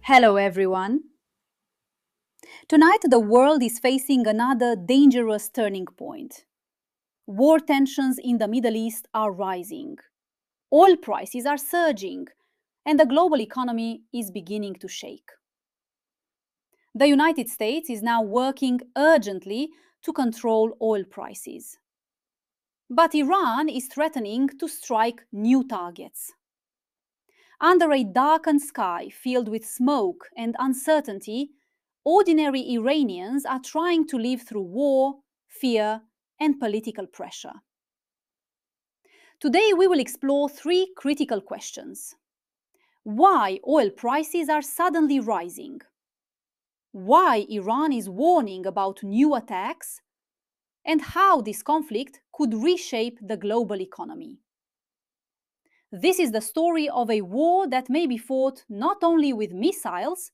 Hello, everyone. Tonight, the world is facing another dangerous turning point. War tensions in the Middle East are rising, oil prices are surging, and the global economy is beginning to shake. The United States is now working urgently to control oil prices. But Iran is threatening to strike new targets. Under a darkened sky filled with smoke and uncertainty, ordinary Iranians are trying to live through war, fear, and political pressure. Today, we will explore three critical questions. Why oil prices are suddenly rising? Why Iran is warning about new attacks? And how this conflict could reshape the global economy. This is the story of a war that may be fought not only with missiles,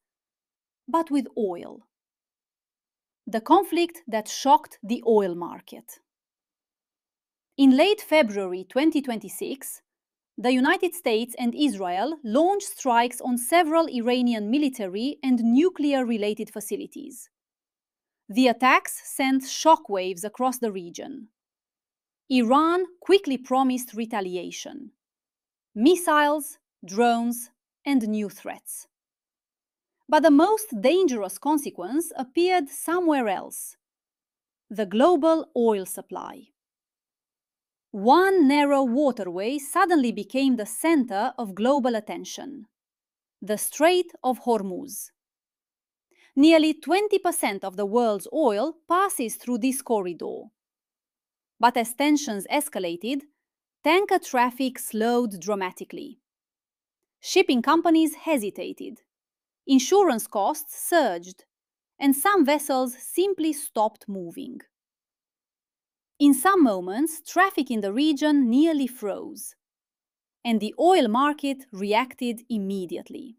but with oil. The conflict that shocked the oil market. In late February 2026, the United States and Israel launched strikes on several Iranian military and nuclear-related facilities. The attacks sent shockwaves across the region. Iran quickly promised retaliation. Missiles, drones, and new threats. But the most dangerous consequence appeared somewhere else: the global oil supply. One narrow waterway suddenly became the center of global attention: the Strait of Hormuz. Nearly 20% of the world's oil passes through this corridor. But as tensions escalated, tanker traffic slowed dramatically. Shipping companies hesitated, insurance costs surged, and some vessels simply stopped moving. In some moments, traffic in the region nearly froze, and the oil market reacted immediately.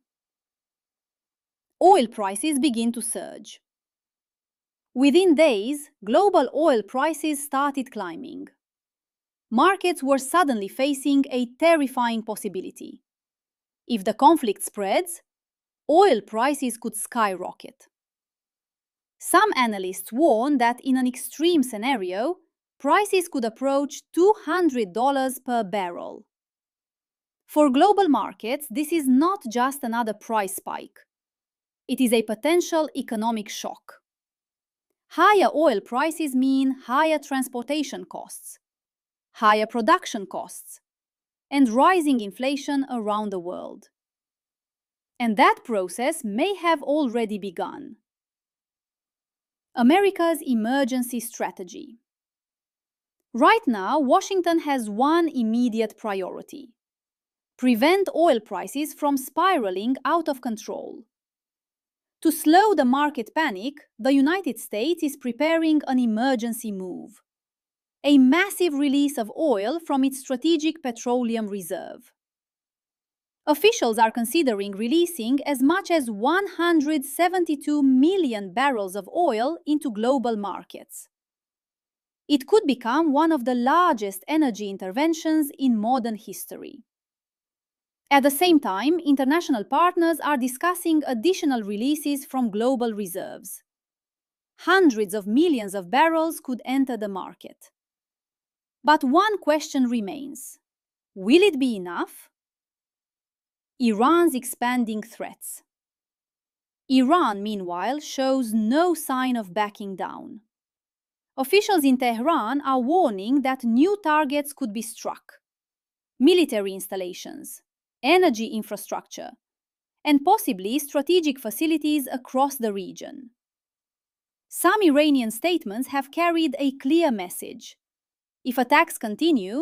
Oil prices begin to surge. Within days, global oil prices started climbing. Markets were suddenly facing a terrifying possibility. If the conflict spreads, oil prices could skyrocket. Some analysts warn that in an extreme scenario, prices could approach $200 per barrel. For global markets, this is not just another price spike. It is a potential economic shock. Higher oil prices mean higher transportation costs, higher production costs, and rising inflation around the world. And that process may have already begun. America's emergency strategy. Right now, Washington has one immediate priority: prevent oil prices from spiraling out of control. To slow the market panic, the United States is preparing an emergency move: a massive release of oil from its strategic petroleum reserve. Officials are considering releasing as much as 172 million barrels of oil into global markets. It could become one of the largest energy interventions in modern history. At the same time, international partners are discussing additional releases from global reserves. Hundreds of millions of barrels could enter the market. But one question remains: will it be enough? Iran's expanding threats. Iran, meanwhile, shows no sign of backing down. Officials in Tehran are warning that new targets could be struck: military installations, energy infrastructure, and possibly strategic facilities across the region. Some Iranian statements have carried a clear message: if attacks continue,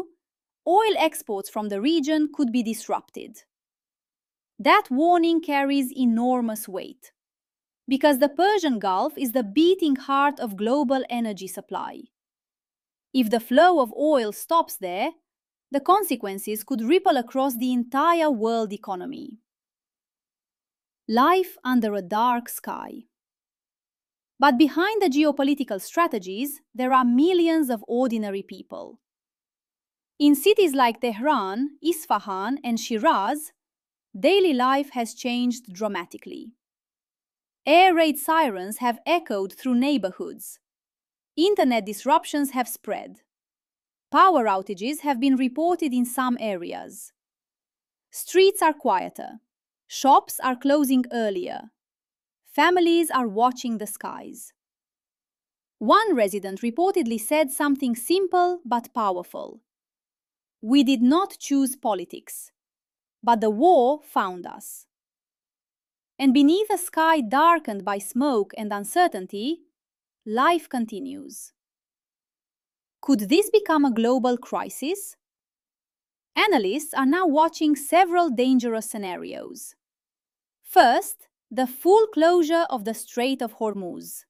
oil exports from the region could be disrupted. That warning carries enormous weight, because the Persian Gulf is the beating heart of global energy supply. If the flow of oil stops there, the consequences could ripple across the entire world economy. Life under a dark sky. But behind the geopolitical strategies, there are millions of ordinary people. In cities like Tehran, Isfahan, and Shiraz, daily life has changed dramatically. Air raid sirens have echoed through neighborhoods. Internet disruptions have spread. Power outages have been reported in some areas. Streets are quieter. Shops are closing earlier. Families are watching the skies. One resident reportedly said something simple but powerful. "We did not choose politics, but the war found us." And beneath a sky darkened by smoke and uncertainty, life continues. Could this become a global crisis? Analysts are now watching several dangerous scenarios. First, the full closure of the Strait of Hormuz.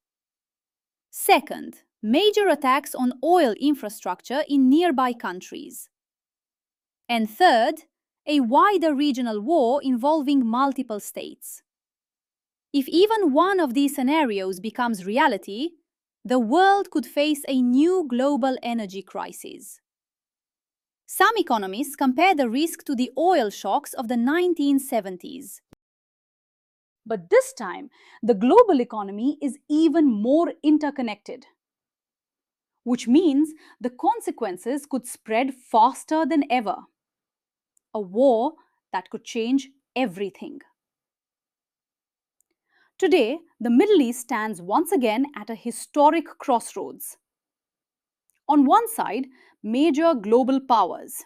Second, major attacks on oil infrastructure in nearby countries. And third, a wider regional war involving multiple states. If even one of these scenarios becomes reality, the world could face a new global energy crisis. Some economists compare the risk to the oil shocks of the 1970s. But this time, the global economy is even more interconnected, which means the consequences could spread faster than ever. A war that could change everything. Today, the Middle East stands once again at a historic crossroads. On one side, major global powers.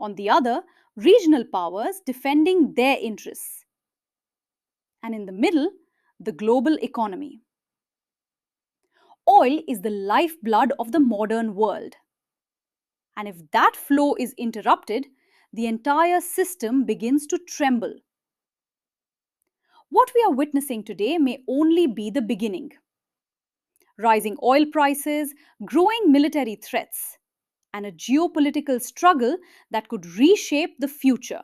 On the other, regional powers defending their interests. And in the middle, the global economy. Oil is the lifeblood of the modern world. And if that flow is interrupted, the entire system begins to tremble. What we are witnessing today may only be the beginning. Rising oil prices, growing military threats, and a geopolitical struggle that could reshape the future.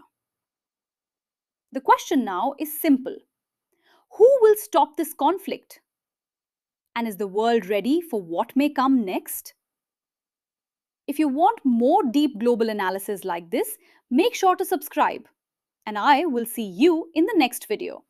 The question now is simple. Who will stop this conflict? And is the world ready for what may come next? If you want more deep global analysis like this, make sure to subscribe. And I will see you in the next video.